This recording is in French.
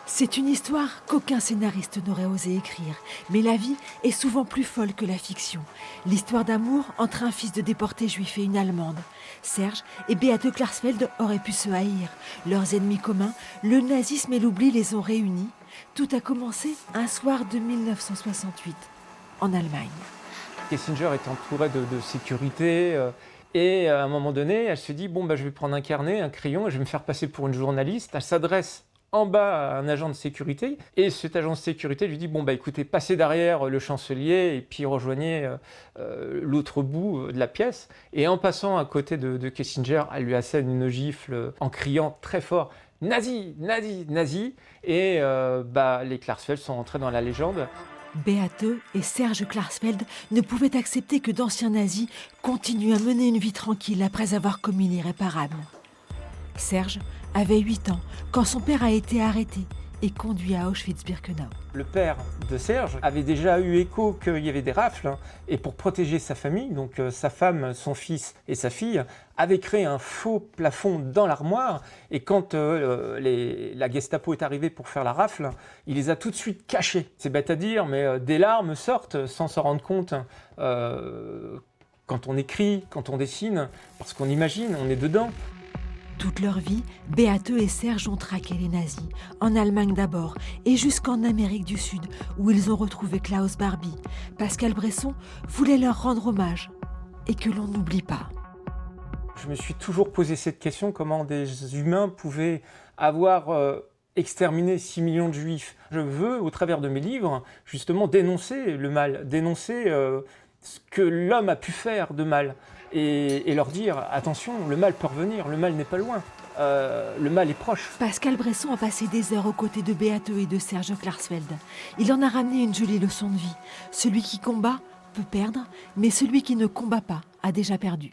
C'est une histoire qu'aucun scénariste n'aurait osé écrire, mais la vie est souvent plus folle que la fiction. L'histoire d'amour entre un fils de déporté juif et une Allemande. Serge et Beate Klarsfeld auraient pu se haïr. Leurs ennemis communs, le nazisme et l'oubli les ont réunis. Tout a commencé un soir de 1968, en Allemagne. Kissinger est entouré de sécurité et à un moment donné, elle se dit je vais prendre un carnet, un crayon et je vais me faire passer pour une journaliste. Elle s'adresse en bas à un agent de sécurité et cet agent de sécurité lui dit écoutez, passez derrière le chancelier et puis rejoignez l'autre bout de la pièce. Et en passant à côté de Kissinger, elle lui assène une gifle en criant très fort Nazi, Nazi, Nazi. Et les Klarsfeld sont entrés dans la légende. Beate et Serge Klarsfeld ne pouvaient accepter que d'anciens nazis continuent à mener une vie tranquille après avoir commis l'irréparable. Serge avait 8 ans quand son père a été arrêté et conduit à Auschwitz-Birkenau. Le père de Serge avait déjà eu écho qu'il y avait des rafles et pour protéger sa famille, donc sa femme, son fils et sa fille, avaient créé un faux plafond dans l'armoire et quand la Gestapo est arrivée pour faire la rafle, il les a tout de suite cachés. C'est bête à dire, mais des larmes sortent sans s'en rendre compte quand on écrit, quand on dessine, parce qu'on imagine, on est dedans. Toute leur vie, Beate et Serge ont traqué les nazis, en Allemagne d'abord, et jusqu'en Amérique du Sud, où ils ont retrouvé Klaus Barbie. Pascal Bresson voulait leur rendre hommage, et que l'on n'oublie pas. Je me suis toujours posé cette question, comment des humains pouvaient avoir exterminé 6 millions de juifs. Je veux, au travers de mes livres, justement dénoncer le mal, dénoncer ce que l'homme a pu faire de mal. Et leur dire, attention, le mal peut revenir, le mal n'est pas loin, le mal est proche. Pascal Bresson a passé des heures aux côtés de Beate et de Serge Klarsfeld. Il en a ramené une jolie leçon de vie. Celui qui combat peut perdre, mais celui qui ne combat pas a déjà perdu.